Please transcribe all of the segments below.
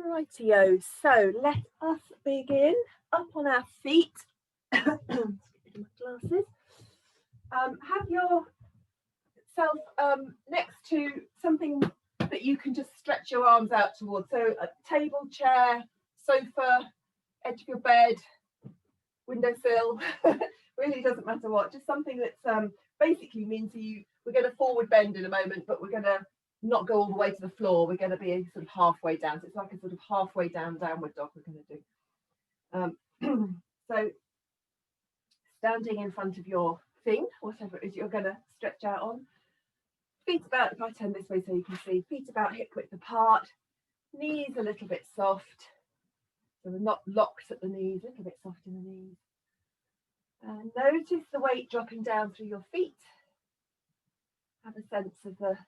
Rightio, so let us begin. Up on our feet. Excuse me, my glasses. Have yourself next to something that you can just stretch your arms out towards. So a table, chair, sofa, edge of your bed, windowsill. Really doesn't matter what. Just something that's basically means we're going to forward bend in a moment, but we're going to not go all the way to the floor. We're going to be sort of halfway down. So it's like a sort of halfway down downward dog we're going to do. So standing in front of your thing, whatever it is you're going to stretch out on. Feet about, if I turn this way so you can see, feet about hip width apart, knees a little bit soft. So we're not locked at the knees, a little bit soft in the knees. And notice the weight dropping down through your feet. Have a sense of the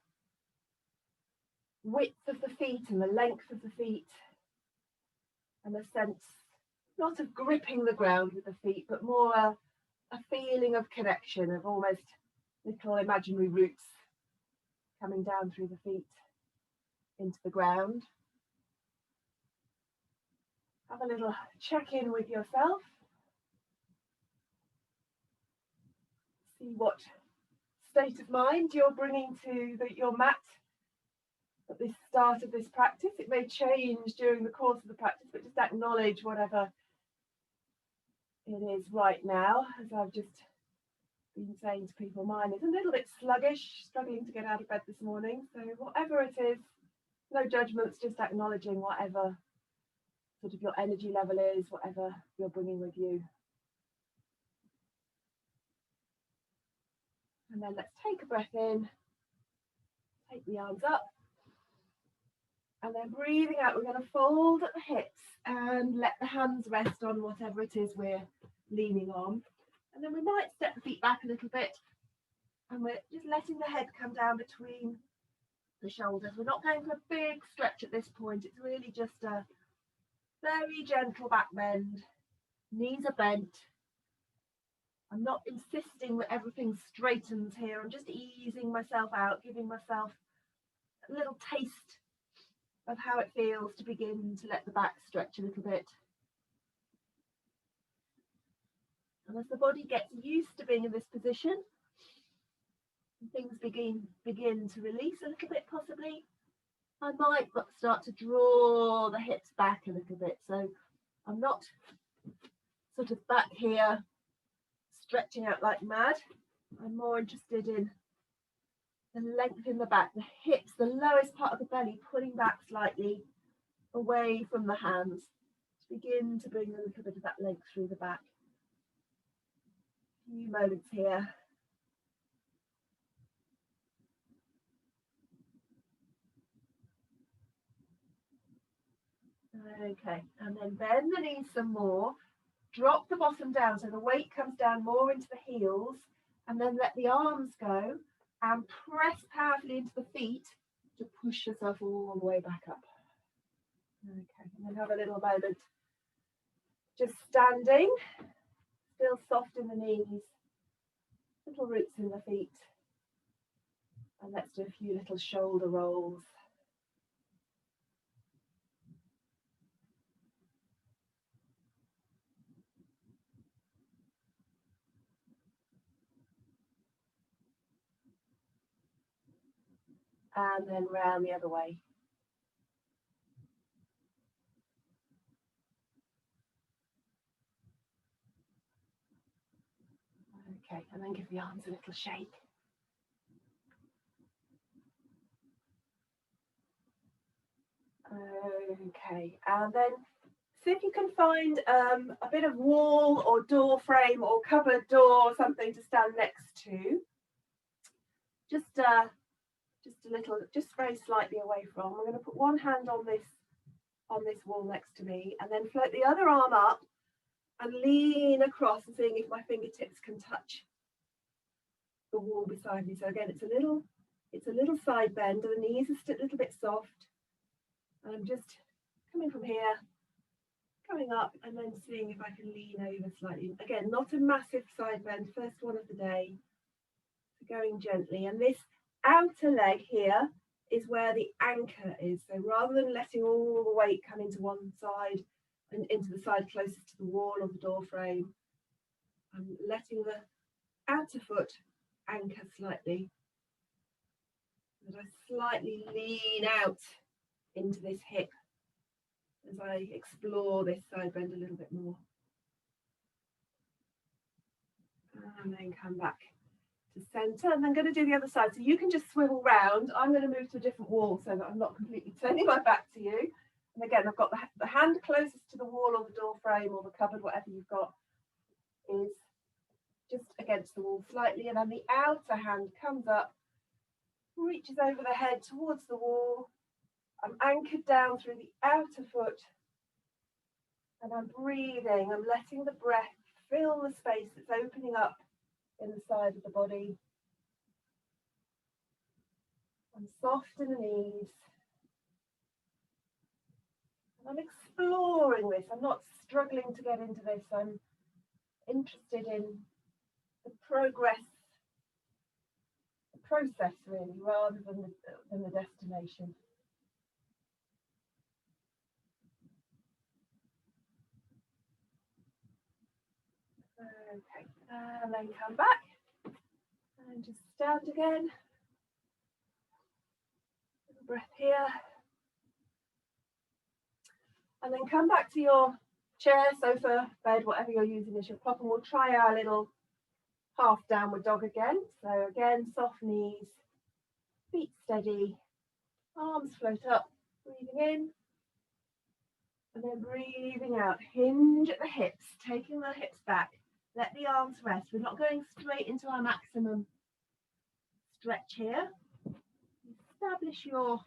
width of the feet and the length of the feet, and a sense not of gripping the ground with the feet, but more a feeling of connection, of almost little imaginary roots coming down through the feet into the ground. Have a little check-in with yourself. See what state of mind you're bringing to your mat at the start of this practice. It may change during the course of the practice, but just acknowledge whatever it is right now. As I've just been saying to people, mine is a little bit sluggish, struggling to get out of bed this morning. So whatever it is, no judgments, just acknowledging whatever sort of your energy level is, whatever you're bringing with you. And then let's take a breath in, take the arms up. And then breathing out, we're going to fold at the hips and let the hands rest on whatever it is we're leaning on. And then we might step the feet back a little bit. And we're just letting the head come down between the shoulders. We're not going for a big stretch at this point. It's really just a very gentle back bend. Knees are bent. I'm not insisting that everything straightens here. I'm just easing myself out, giving myself a little taste of how it feels to begin to let the back stretch a little bit. And as the body gets used to being in this position, and things begin to release a little bit possibly, I might start to draw the hips back a little bit. So I'm not sort of back here stretching out like mad. I'm more interested in the length in the back, the hips, the lowest part of the belly, pulling back slightly away from the hands to begin to bring a little bit of that length through the back. A few moments here. Okay, and then bend the knees some more. Drop the bottom down so the weight comes down more into the heels, and then let the arms go and press powerfully into the feet to push yourself all the way back up. Okay, and then have a little moment just standing, still soft in the knees, little roots in the feet, and let's do a few little shoulder rolls. And then round the other way. Okay, and then give the arms a little shake. Okay, and then see if you can find a bit of wall or door frame or cupboard door or something to stand next to. Just a little, just very slightly away from. I'm going to put one hand on this wall next to me, and then float the other arm up and lean across and seeing if my fingertips can touch the wall beside me. So again, it's a little side bend, and the knees are still a little bit soft. And I'm just coming from here, coming up, and then seeing if I can lean over slightly. Again, not a massive side bend, first one of the day. So going gently, and this outer leg here is where the anchor is. So rather than letting all the weight come into one side and into the side closest to the wall or the door frame, I'm letting the outer foot anchor slightly. And I slightly lean out into this hip as I explore this side bend a little bit more. And then come back to centre, and I'm going to do the other side. So you can just swivel round. I'm going to move to a different wall so that I'm not completely turning my back to you. And again, I've got the hand closest to the wall or the door frame or the cupboard, whatever you've got, is just against the wall slightly, and then the outer hand comes up, reaches over the head towards the wall. I'm anchored down through the outer foot, and I'm breathing. I'm letting the breath fill the space that's opening up in the side of the body. I'm soft in the knees. And I'm exploring this. I'm not struggling to get into this. I'm interested in the progress, the process really, rather than the destination. Okay, and then come back and just stand again. Little breath here. And then come back to your chair, sofa, bed, whatever you're using as your prop, and we'll try our little half downward dog again. So again, soft knees, feet steady, arms float up, breathing in, and then breathing out. Hinge at the hips, taking the hips back. Let the arms rest. We're not going straight into our maximum stretch here. Establish your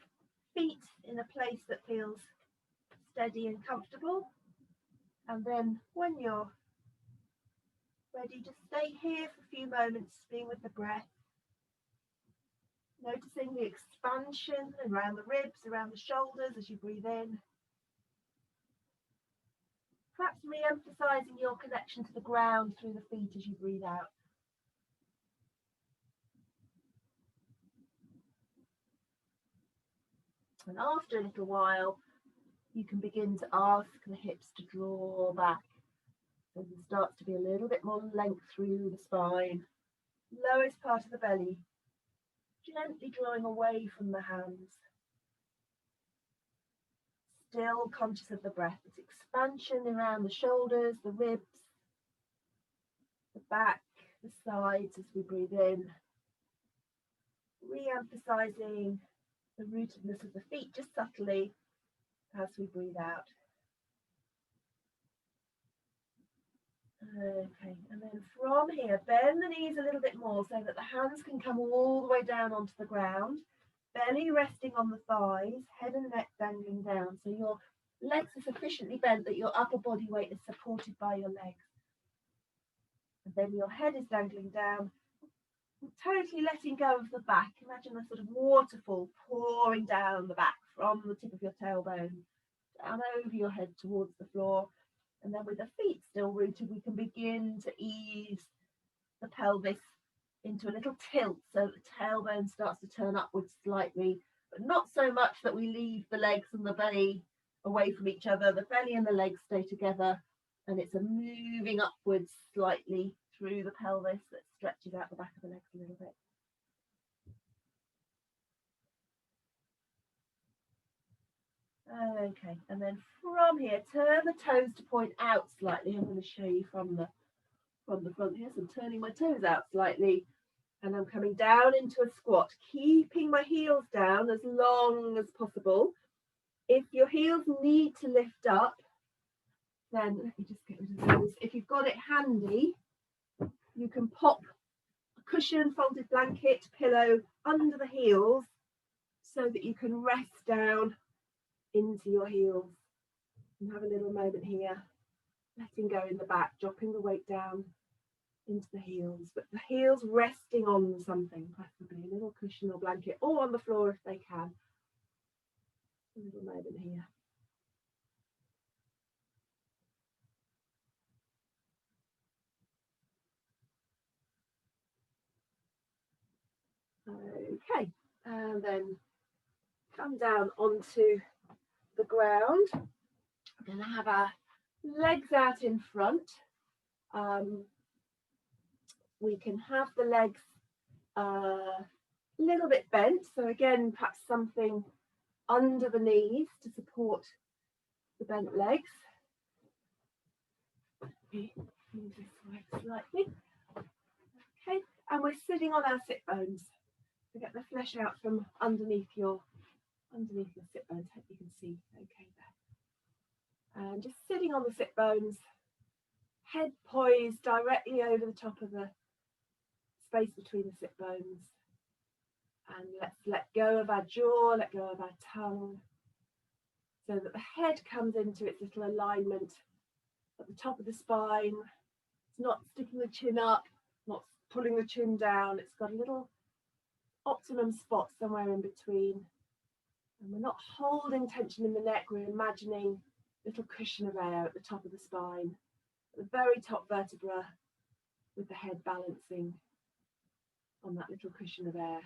feet in a place that feels steady and comfortable. And then when you're ready, just stay here for a few moments, being with the breath. Noticing the expansion around the ribs, around the shoulders as you breathe in. Perhaps re-emphasizing your connection to the ground through the feet as you breathe out. And after a little while, you can begin to ask the hips to draw back. So there starts to be a little bit more length through the spine. Lowest part of the belly, gently drawing away from the hands. Still conscious of the breath. It's expansion around the shoulders, the ribs, the back, the sides as we breathe in. Re-emphasizing the rootedness of the feet just subtly as we breathe out. Okay, and then from here, bend the knees a little bit more so that the hands can come all the way down onto the ground. Belly resting on the thighs, head and neck dangling down. So your legs are sufficiently bent that your upper body weight is supported by your legs. And then your head is dangling down, totally letting go of the back. Imagine a sort of waterfall pouring down the back from the tip of your tailbone, down over your head towards the floor. And then with the feet still rooted, we can begin to ease the pelvis into a little tilt so the tailbone starts to turn upwards slightly, but not so much that we leave the legs and the belly away from each other. The belly and the legs stay together, and it's a moving upwards slightly through the pelvis that stretches out the back of the legs a little bit. Okay, and then from here, turn the toes to point out slightly. I'm going to show you from the front here. So I'm turning my toes out slightly, and I'm coming down into a squat, keeping my heels down as long as possible. If your heels need to lift up, then let me just get rid of those. If you've got it handy, you can pop a cushion, folded blanket, pillow under the heels so that you can rest down into your heels and have a little moment here, letting go in the back, dropping the weight down into the heels, but the heels resting on something, preferably a little cushion or blanket, or on the floor if they can. A little moment here. Okay, and then come down onto the ground. We're going to have our legs out in front. We can have the legs a little bit bent, so again perhaps something under the knees to support the bent legs. Move this way slightly. Okay, and we're sitting on our sit bones to get the flesh out from underneath your sit bones. Hope you can see okay there. And just sitting on the sit bones, head poised directly over the top of the space between the sit bones. And let's let go of our jaw, let go of our tongue, so that the head comes into its little alignment at the top of the spine. It's not sticking the chin up, not pulling the chin down. It's got a little optimum spot somewhere in between. And we're not holding tension in the neck, we're imagining a little cushion of air at the top of the spine, at the very top vertebra, with the head balancing on that little cushion of air.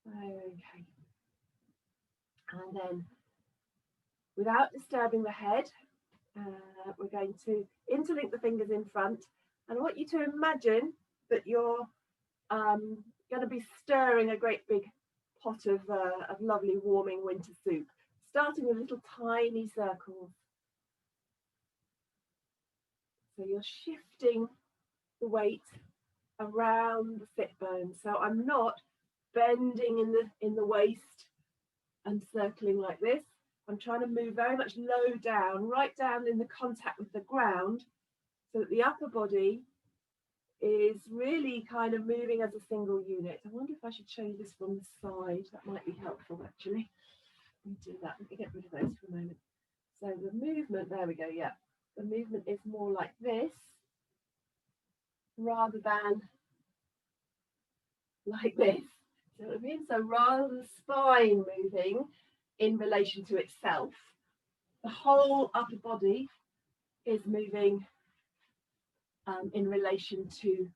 Okay. And then, without disturbing the head, we're going to interlink the fingers in front. And I want you to imagine that you're going to be stirring a great big pot of lovely warming winter soup, starting with little tiny circles. So you're shifting the weight around the sit bone. So I'm not bending in the waist and circling like this. I'm trying to move very much low down, right down in the contact with the ground, so that the upper body is really kind of moving as a single unit. I wonder if I should show you this from the side. That might be helpful, actually. Let me do that. Let me get rid of those for a moment. So the movement, there we go, yeah. The movement is more like this, rather than like this. So it means, so rather than the spine moving in relation to itself, the whole upper body is moving in relation to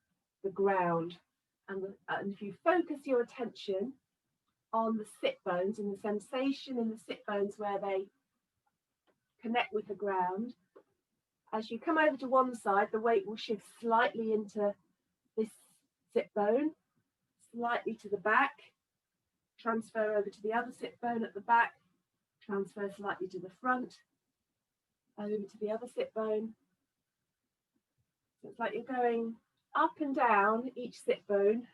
the ground. And if you focus your attention on the sit bones and the sensation in the sit bones where they connect with the ground, as you come over to one side, the weight will shift slightly into this sit bone, slightly to the back, transfer over to the other sit bone at the back, transfer slightly to the front, over to the other sit bone. So it's like you're going up and down each sit bone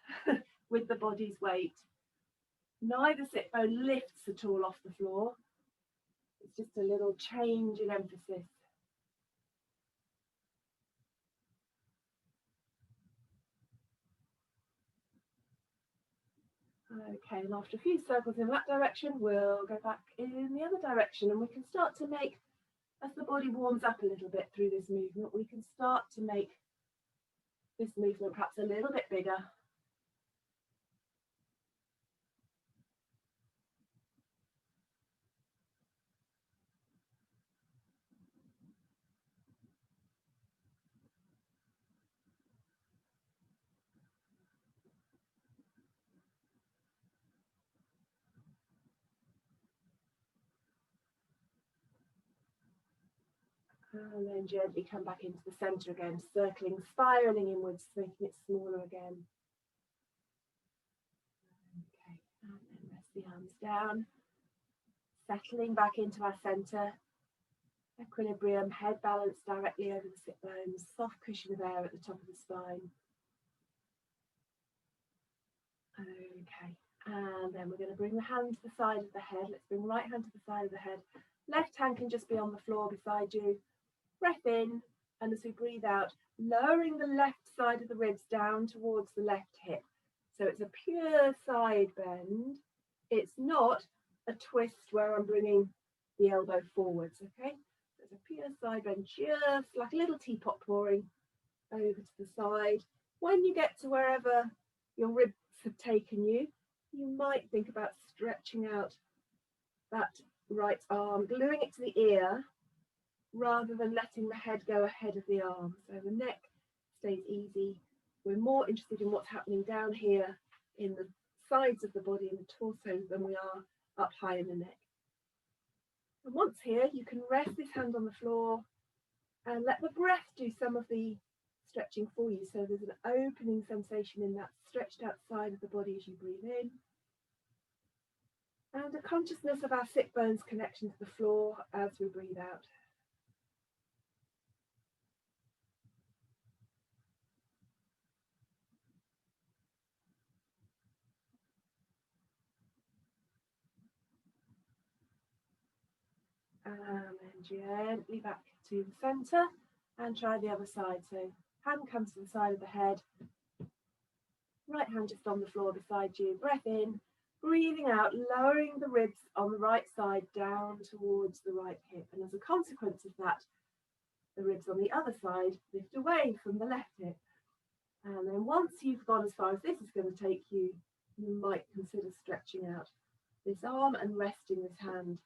with the body's weight. Neither sit bone lifts at all off the floor. It's just a little change in emphasis. Okay, and after a few circles in that direction, we'll go back in the other direction, and we can start to make, as the body warms up a little bit through this movement, we can start to make this movement perhaps a little bit bigger. And then gently come back into the centre again, circling, spiralling inwards, making it smaller again. Okay, and then rest the arms down, settling back into our centre. Equilibrium, head balanced directly over the sit bones, soft cushion of air at the top of the spine. Okay, and then we're going to bring the hand to the side of the head. Let's bring right hand to the side of the head. Left hand can just be on the floor beside you. Breath in, and as we breathe out, lowering the left side of the ribs down towards the left hip. So it's a pure side bend. It's not a twist where I'm bringing the elbow forwards, okay? So it's a pure side bend, just like a little teapot pouring over to the side. When you get to wherever your ribs have taken you, you might think about stretching out that right arm, gluing it to the ear, rather than letting the head go ahead of the arm. So the neck stays easy. We're more interested in what's happening down here in the sides of the body and the torso than we are up high in the neck. And once here, you can rest this hand on the floor and let the breath do some of the stretching for you. So there's an opening sensation in that stretched out side of the body as you breathe in. And a consciousness of our sit bones connection to the floor as we breathe out. And then gently back to the centre and try the other side. So hand comes to the side of the head, right hand just on the floor beside you. Breath in, breathing out, lowering the ribs on the right side down towards the right hip. And as a consequence of that, the ribs on the other side lift away from the left hip. And then once you've gone as far as this is going to take you, you might consider stretching out this arm and resting this hand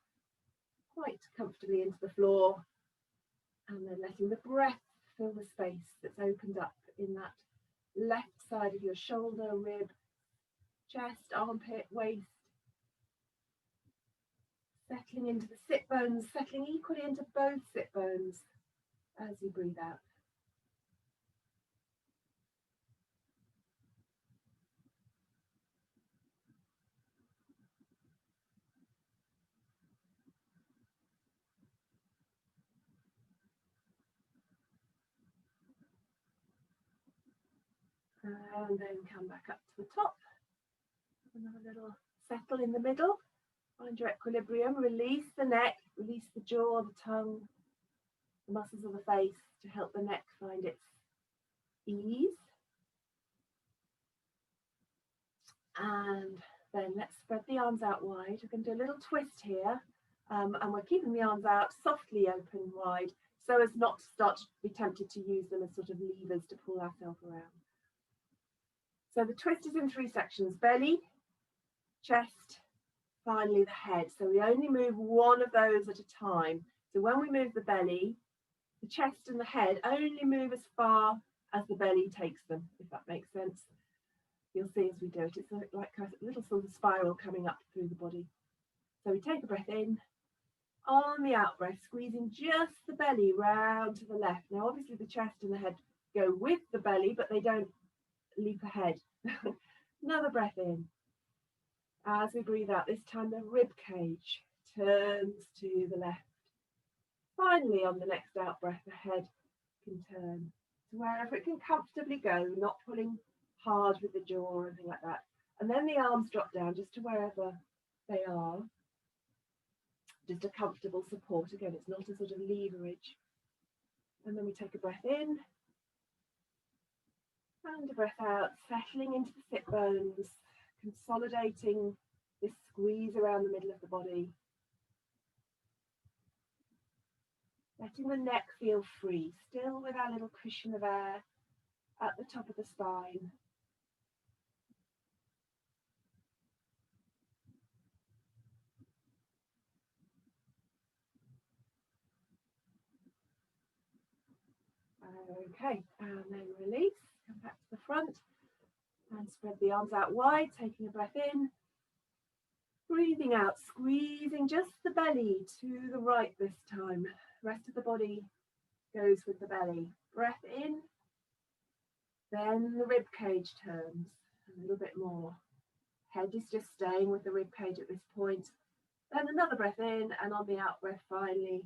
quite comfortably into the floor, and then letting the breath fill the space that's opened up in that left side of your shoulder, rib, chest, armpit, waist, settling into the sit bones, settling equally into both sit bones as you breathe out. And then come back up to the top. Another little settle in the middle. Find your equilibrium. Release the neck, release the jaw, the tongue, the muscles of the face to help the neck find its ease. And then let's spread the arms out wide. We're going to do a little twist here. And we're keeping the arms out softly open wide so as not to start to be tempted to use them as sort of levers to pull ourselves around. So the twist is in 3 sections: belly, chest, finally the head. So we only move one of those at a time. So when we move the belly, the chest and the head only move as far as the belly takes them, if that makes sense. You'll see as we do it, it's like a little sort of spiral coming up through the body. So we take a breath in. On the out breath, squeezing just the belly round to the left. Now obviously the chest and the head go with the belly, but they don't leap ahead. Another breath in. As we breathe out, this time the rib cage turns to the left. Finally, on the next out breath, the head can turn to wherever it can comfortably go, not pulling hard with the jaw or anything like that. And then the arms drop down just to wherever they are. Just a comfortable support. Again, it's not a sort of leverage. And then we take a breath in and a breath out, settling into the sit bones, consolidating this squeeze around the middle of the body. Letting the neck feel free, still with our little cushion of air at the top of the spine. Okay, and then release, come back to the front and spread the arms out wide, taking a breath in, breathing out, squeezing just the belly to the right this time. The rest of the body goes with the belly. Breath in, then the rib cage turns a little bit more. Head is just staying with the rib cage at this point. Then another breath in, and on the out breath, finally,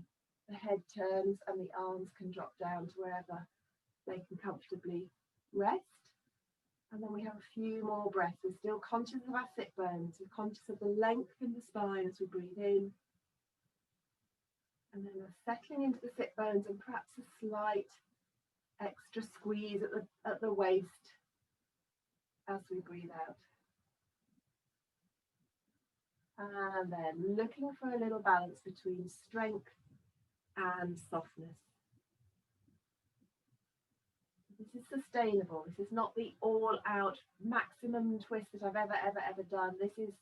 the head turns and the arms can drop down to wherever they can comfortably rest. And then we have a few more breaths. We're still conscious of our sit bones. We're conscious of the length in the spine as we breathe in. And then we're settling into the sit bones and perhaps a slight extra squeeze at the waist as we breathe out. And then looking for a little balance between strength and softness. This is sustainable. This is not the all-out maximum twist that I've ever done. This is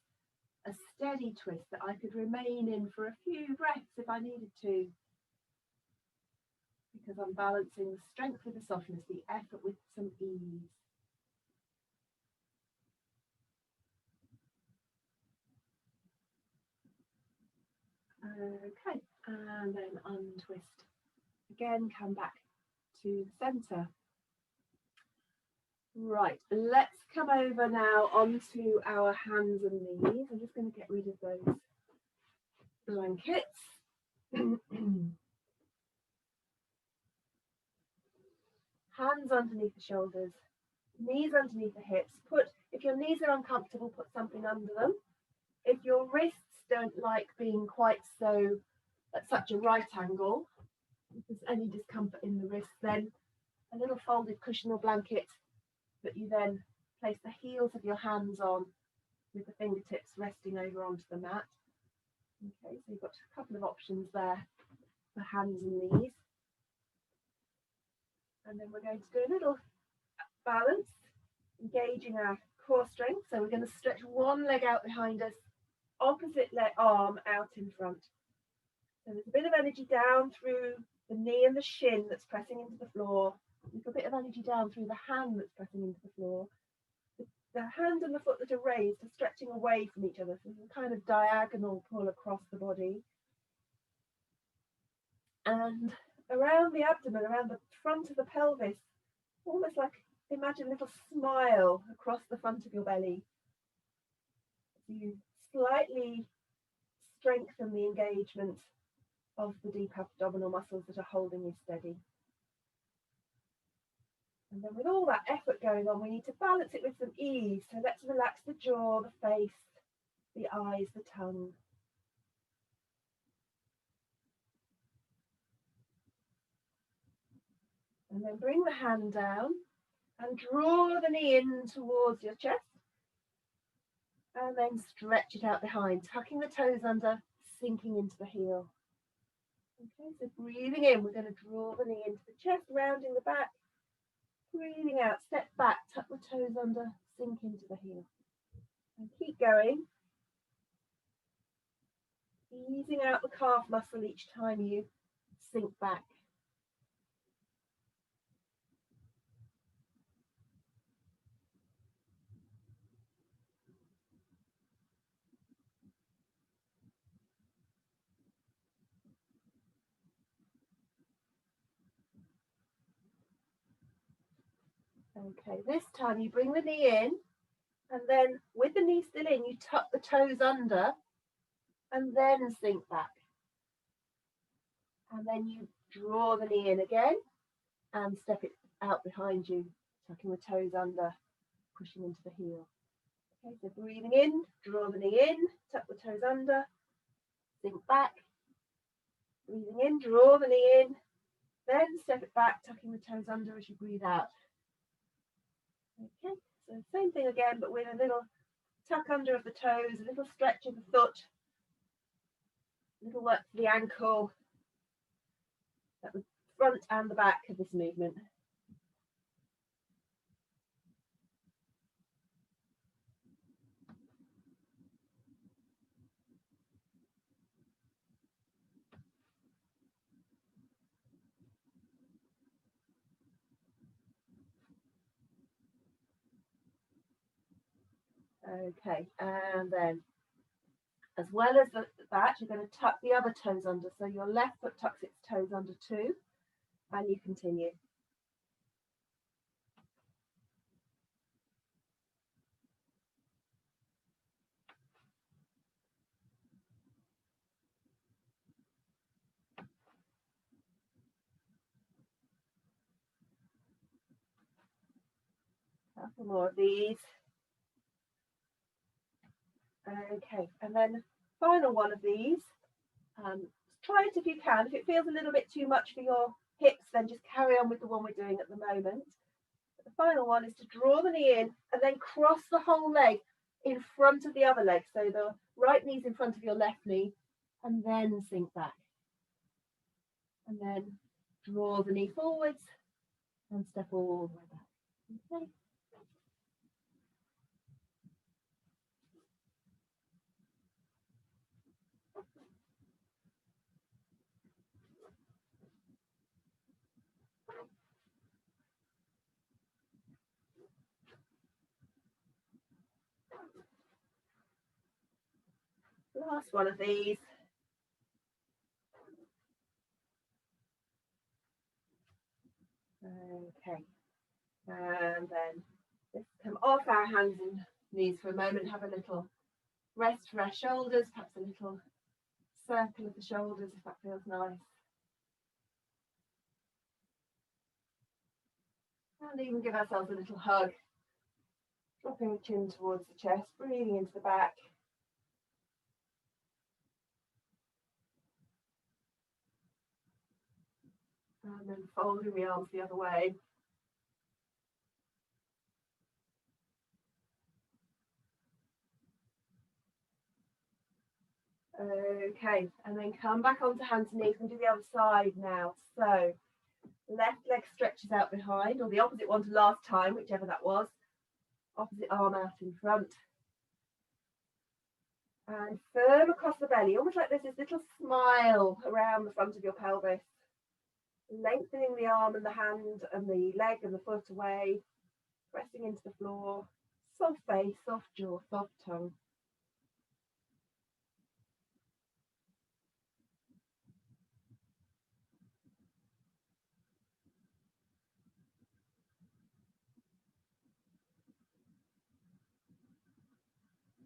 a steady twist that I could remain in for a few breaths if I needed to, because I'm balancing the strength with the softness, the effort with some ease. Okay, and then untwist. Again, come back to the centre. Right, let's come over now onto our hands and knees. I'm just going to get rid of those blankets. Hands underneath the shoulders, knees underneath the hips. If your knees are uncomfortable, put something under them. If your wrists don't like being quite so at such a right angle, if there's any discomfort in the wrists, then a little folded cushion or blanket that you then place the heels of your hands on with the fingertips resting over onto the mat. Okay, so you've got a couple of options there for hands and knees. And then we're going to do a little balance, engaging our core strength. So we're going to stretch one leg out behind us, opposite leg arm out in front. So there's a bit of energy down through the knee and the shin that's pressing into the floor. A little bit of energy down through the hand that's pressing into the floor. The hand and the foot that are raised are stretching away from each other. So there's a kind of diagonal pull across the body. And around the abdomen, around the front of the pelvis, almost like imagine a little smile across the front of your belly. You slightly strengthen the engagement of the deep abdominal muscles that are holding you steady. And then with all that effort going on, we need to balance it with some ease. So let's relax the jaw, the face, the eyes, the tongue. And then bring the hand down and draw the knee in towards your chest. And then stretch it out behind, tucking the toes under, sinking into the heel. Okay, so breathing in, we're going to draw the knee into the chest, rounding the back. Breathing out, step back, tuck the toes under, sink into the heel. And keep going. Easing out the calf muscle each time you sink back. Okay, this time you bring the knee in, and then with the knee still in, you tuck the toes under, and then sink back. And then you draw the knee in again, and step it out behind you, tucking the toes under, pushing into the heel. Okay, so breathing in, draw the knee in, tuck the toes under, sink back. Breathing in, draw the knee in, then step it back, tucking the toes under as you breathe out. Okay, so same thing again, but with a little tuck under of the toes, a little stretch of the foot, a little work to the ankle, at the front and the back of this movement. Okay, and then as well as that, you're going to tuck the other toes under. So your left foot tucks its toes under too, and you continue. A couple more of these. Okay, and then final one of these. Try it if you can. If it feels a little bit too much for your hips, then just carry on with the one we're doing at the moment. But the final one is to draw the knee in and then cross the whole leg in front of the other leg. So the right knee's in front of your left knee, and then sink back. And then draw the knee forwards and step all the way back. Okay. Last one of these. Okay, and then let's come off our hands and knees for a moment, have a little rest for our shoulders, perhaps a little circle of the shoulders if that feels nice. And even give ourselves a little hug, dropping the chin towards the chest, breathing into the back. And then folding the arms the other way. Okay, and then come back onto hands and knees and do the other side now. So left leg stretches out behind, or the opposite one to last time, whichever that was. Opposite arm out in front. And firm across the belly, almost like there's this little smile around the front of your pelvis. Lengthening the arm and the hand and the leg and the foot away. Pressing into the floor. Soft face, soft jaw, soft tongue.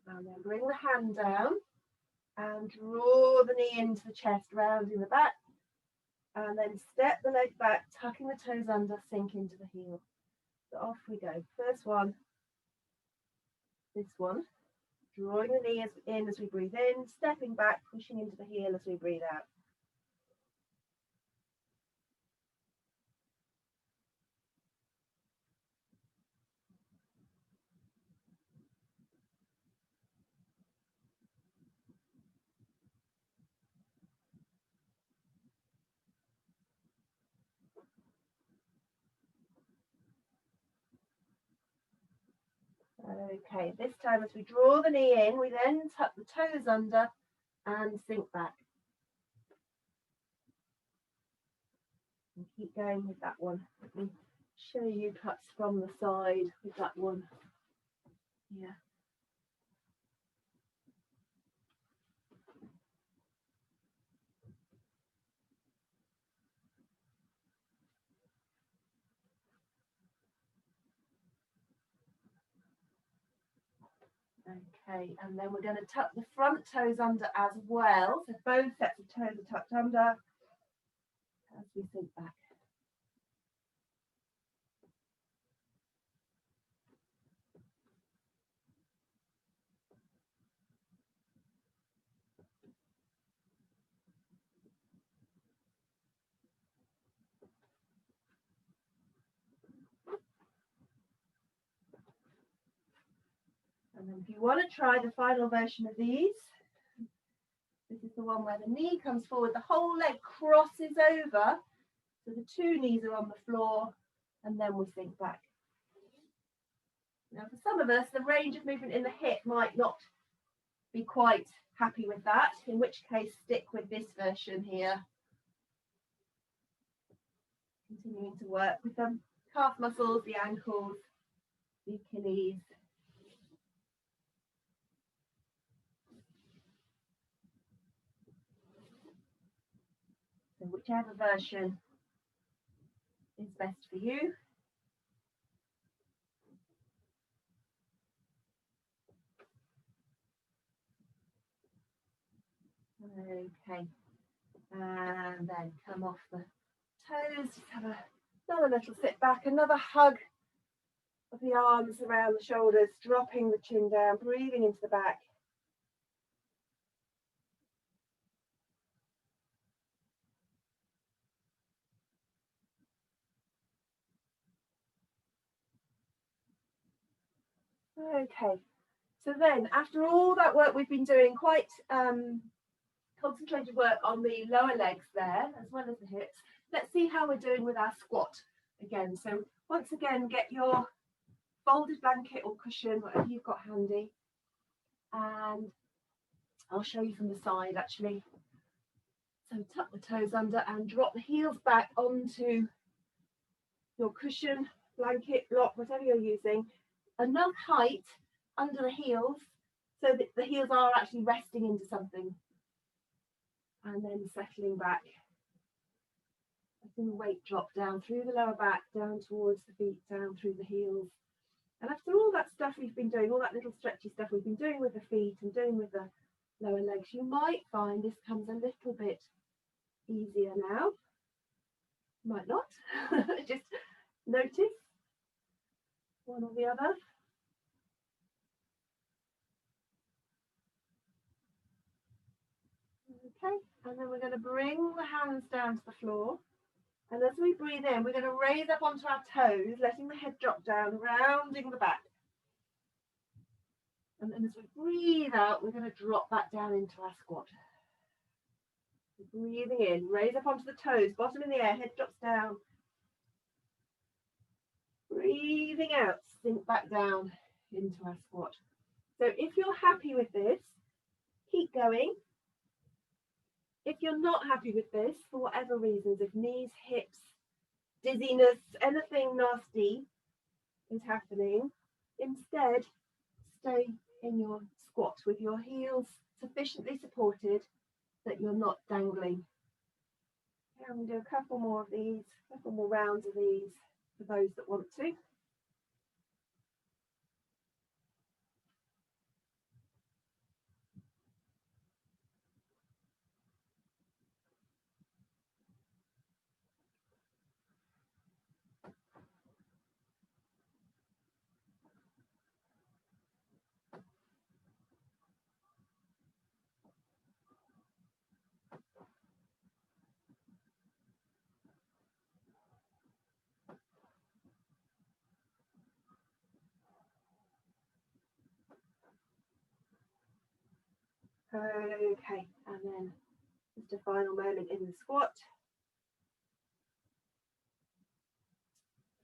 And then bring the hand down and draw the knee into the chest, rounding the back. And then step the leg back, tucking the toes under, sink into the heel. So off we go. First one, this one. Drawing the knee in as we breathe in, stepping back, pushing into the heel as we breathe out. Okay, this time as we draw the knee in, we then tuck the toes under and sink back. And keep going with that one. Let me show you perhaps from the side with that one. Yeah. Okay, and then we're going to tuck the front toes under as well. So both sets of toes are tucked under as we sink back. And then if you want to try the final version of these, this is the one where the knee comes forward, the whole leg crosses over, so the two knees are on the floor, and then we sink back. Now for some of us, the range of movement in the hip might not be quite happy with that, in which case stick with this version here. Continuing to work with the calf muscles, the ankles, the achilles. So whichever version is best for you. Okay, and then come off the toes, just have another little sit back, another hug of the arms around the shoulders, dropping the chin down, breathing into the back. Okay, so then after all that work we've been doing, quite concentrated work on the lower legs there, as well as the hips, let's see how we're doing with our squat again. So once again, get your folded blanket or cushion, whatever you've got handy, and I'll show you from the side actually. So tuck the toes under and drop the heels back onto your cushion, blanket, block, whatever you're using. Enough height under the heels so that the heels are actually resting into something. And then settling back. letting the weight drop down through the lower back, down towards the feet, down through the heels. And after all that stuff we've been doing, all that little stretchy stuff we've been doing with the feet and doing with the lower legs, you might find this comes a little bit easier now. Might not. Just notice one or the other. Okay, and then we're going to bring the hands down to the floor. And as we breathe in, we're going to raise up onto our toes, letting the head drop down, rounding the back. And then as we breathe out, we're going to drop back down into our squat. Breathing in, raise up onto the toes, bottom in the air, head drops down. Breathing out, sink back down into our squat. So if you're happy with this, keep going. If you're not happy with this, for whatever reasons, if knees, hips, dizziness, anything nasty is happening, instead stay in your squat with your heels sufficiently supported that you're not dangling. I'm going to do a couple more of these, a couple more rounds of these for those that want to. Okay, and then just a final moment in the squat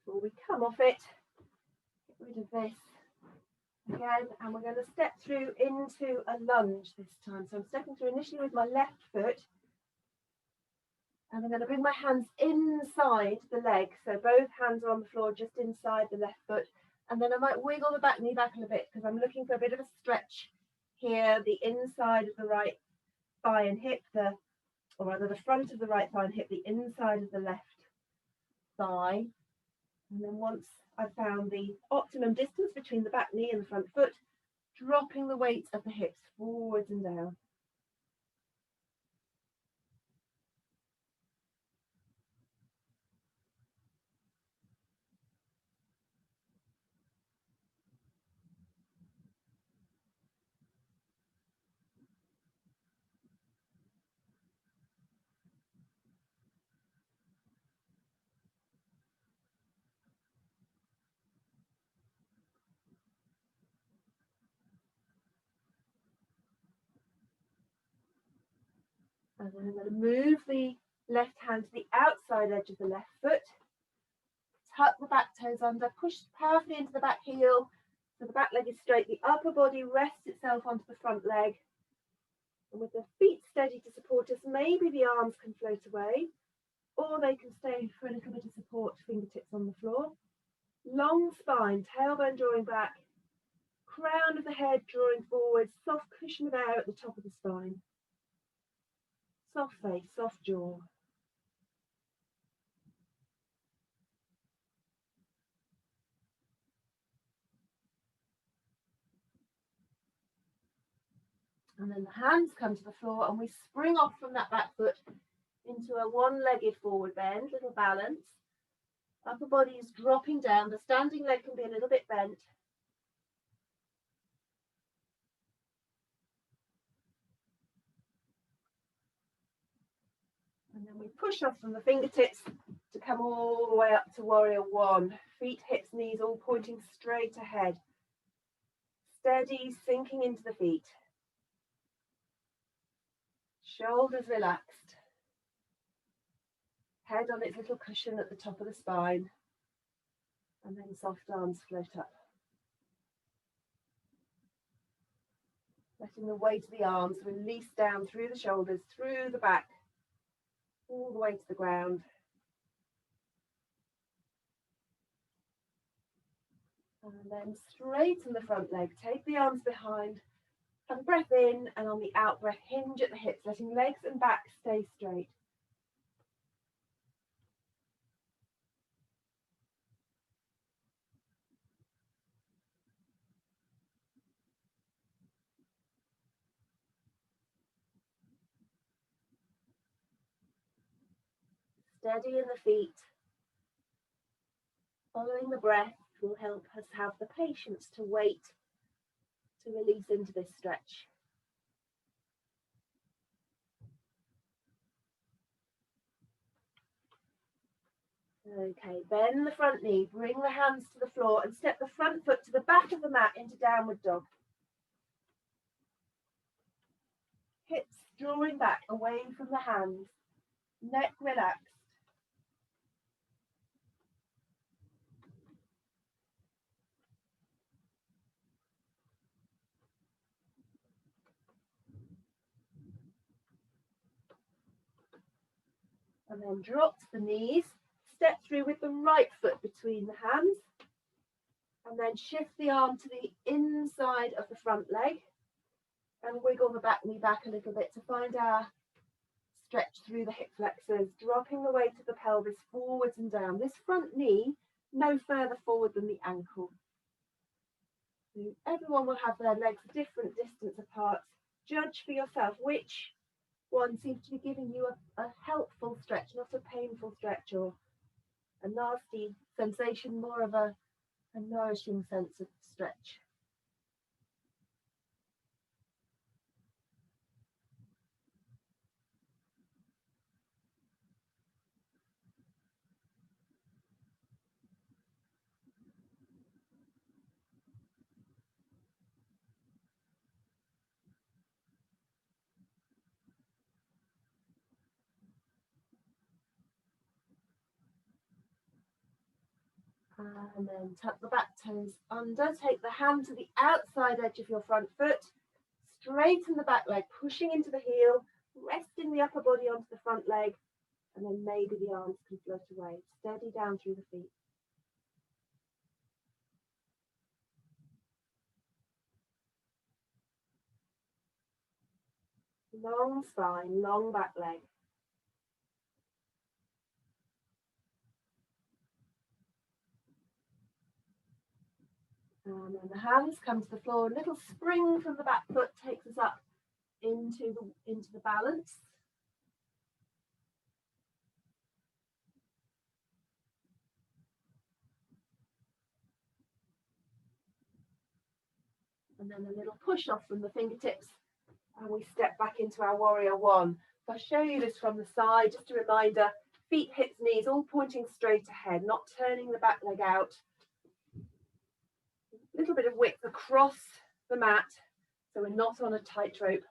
before we come off it. Get rid of this again, and we're going to step through into a lunge this time. So I'm stepping through initially with my left foot, and I'm going to bring my hands inside the leg. So both hands are on the floor, just inside the left foot, and then I might wiggle the back knee back a little bit because I'm looking for a bit of a stretch here, the inside of the right thigh and hip, or rather the front of the right thigh and hip, the inside of the left thigh. And then once I've found the optimum distance between the back knee and the front foot, dropping the weight of the hips forwards and down. And then I'm going to move the left hand to the outside edge of the left foot. Tuck the back toes under, push powerfully into the back heel so the back leg is straight. The upper body rests itself onto the front leg. And with the feet steady to support us, maybe the arms can float away, or they can stay for a little bit of support, fingertips on the floor. Long spine, tailbone drawing back, crown of the head drawing forward, soft cushion of air at the top of the spine. Soft face, soft jaw. And then the hands come to the floor and we spring off from that back foot into a one-legged forward bend, little balance. Upper body is dropping down. The standing leg can be a little bit bent. And then we push off from the fingertips to come all the way up to warrior one. Feet, hips, knees all pointing straight ahead. Steady, sinking into the feet. Shoulders relaxed. Head on its little cushion at the top of the spine. And then soft arms float up. Letting the weight of the arms release down through the shoulders, through the back, all the way to the ground. And then straighten the front leg. Take the arms behind. Have a breath in, and on the out breath, hinge at the hips, letting legs and back stay straight. Steady in the feet. Following the breath will help us have the patience to wait to release into this stretch. Okay, bend the front knee, bring the hands to the floor and step the front foot to the back of the mat into downward dog. Hips drawing back away from the hands, neck relaxed. And then drop to the knees, step through with the right foot between the hands, and then shift the arm to the inside of the front leg and wiggle the back knee back a little bit to find our stretch through the hip flexors, dropping the weight of the pelvis forwards and down. This front knee no further forward than the ankle. So everyone will have their legs a different distance apart. Judge for yourself which one seems to be giving you a helpful stretch, not a painful stretch or a nasty sensation, more of a nourishing sense of stretch. And then tuck the back toes under, take the hand to the outside edge of your front foot, straighten the back leg, pushing into the heel, resting the upper body onto the front leg, and then maybe the arms can float away. Steady down through the feet. Long spine, long back leg. And then the hands come to the floor. A little spring from the back foot takes us up into the balance. And then a little push off from the fingertips. And we step back into our warrior one. So I'll show you this from the side. Just a reminder, feet, hips, knees, all pointing straight ahead, not turning the back leg out. A little bit of width across the mat, so we're not on a tightrope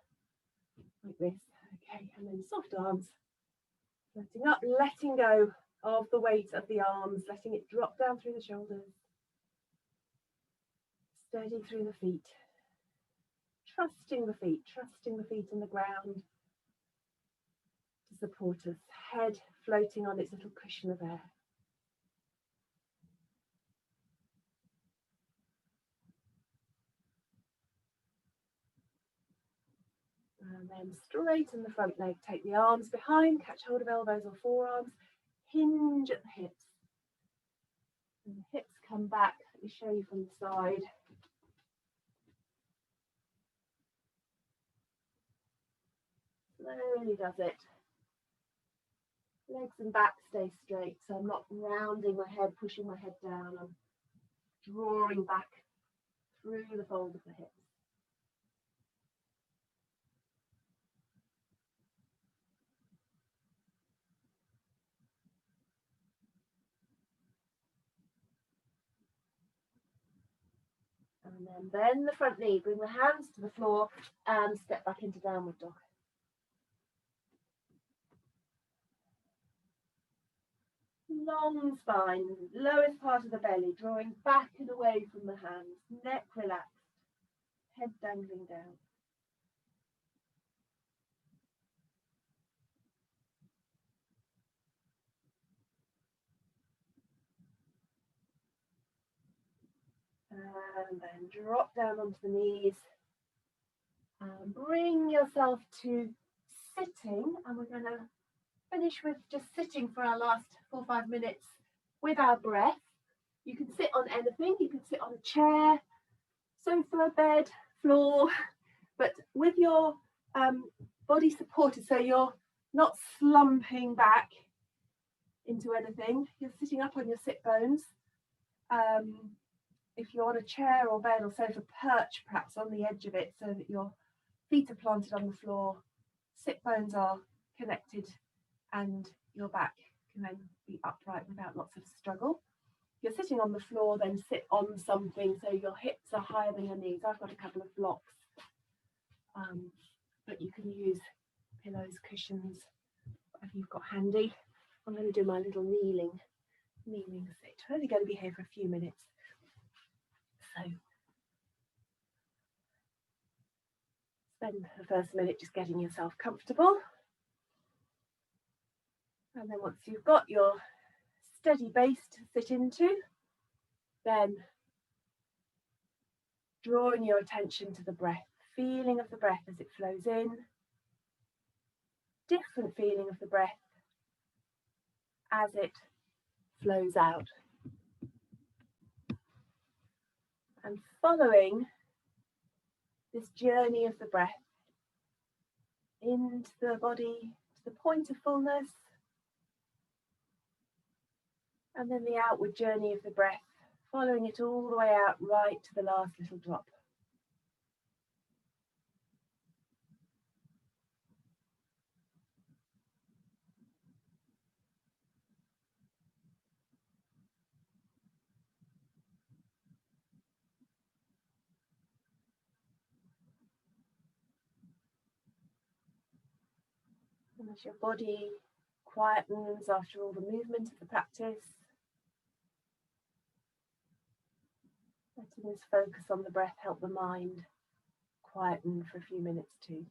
like this. Okay, and then soft arms. Lifting up, letting go of the weight of the arms, letting it drop down through the shoulders. Steady through the feet. Trusting the feet in the ground to support us. Head floating on its little cushion of air. And then straighten the front leg. Take the arms behind, catch hold of elbows or forearms. Hinge at the hips. And the hips come back. Let me show you from the side. Slowly does it. Legs and back stay straight, so I'm not rounding my head, pushing my head down. I'm drawing back through the fold of the hips. And then bend the front knee, bring the hands to the floor and step back into downward dog. Long spine, lowest part of the belly, drawing back and away from the hands, neck relaxed, head dangling down. And then drop down onto the knees and bring yourself to sitting, and we're going to finish with just sitting for our last 4 or 5 minutes with our breath. You can sit on anything, you can sit on a chair, sofa, bed, floor, but with your body supported, so you're not slumping back, into anything. You're sitting up on your sit bones. If you're on a chair or bed or sofa, perch perhaps on the edge of it so that your feet are planted on the floor, sit bones are connected, and your back can then be upright without lots of struggle. If you're sitting on the floor, then sit on something so your hips are higher than your knees. I've got a couple of blocks, but you can use pillows, cushions, whatever you've got handy. I'm going to do my little kneeling sit. I'm only going to be here for a few minutes. So spend the first minute just getting yourself comfortable. And then once you've got your steady base to sit into, then drawing your attention to the breath, feeling of the breath as it flows in, different feeling of the breath as it flows out. And following this journey of the breath into the body, to the point of fullness, and then the outward journey of the breath, following it all the way out right to the last little drop. And as your body quietens after all the movement of the practice, letting this focus on the breath help the mind quieten for a few minutes too.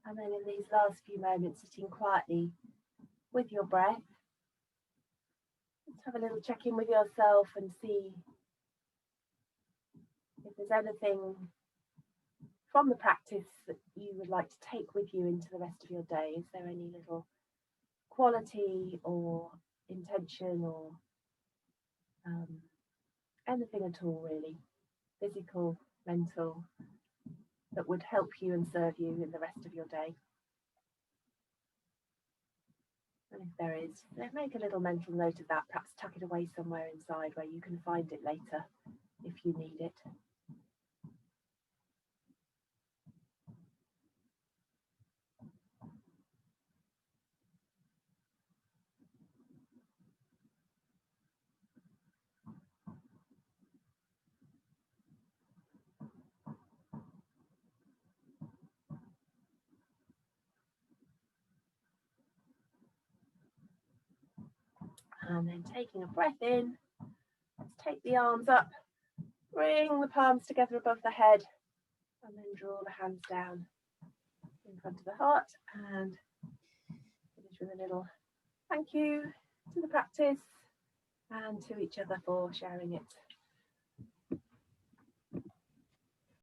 And then in these last few moments, sitting quietly with your breath, let's have a little check-in with yourself and see if there's anything from the practice that you would like to take with you into the rest of your day. Is there any little quality or intention or anything at all really, physical, mental, that would help you and serve you in the rest of your day? And if there is, make a little mental note of that, perhaps tuck it away somewhere inside where you can find it later if you need it. And then taking a breath in, let's take the arms up, bring the palms together above the head, and then draw the hands down in front of the heart, and finish with a little thank you to the practice and to each other for sharing it.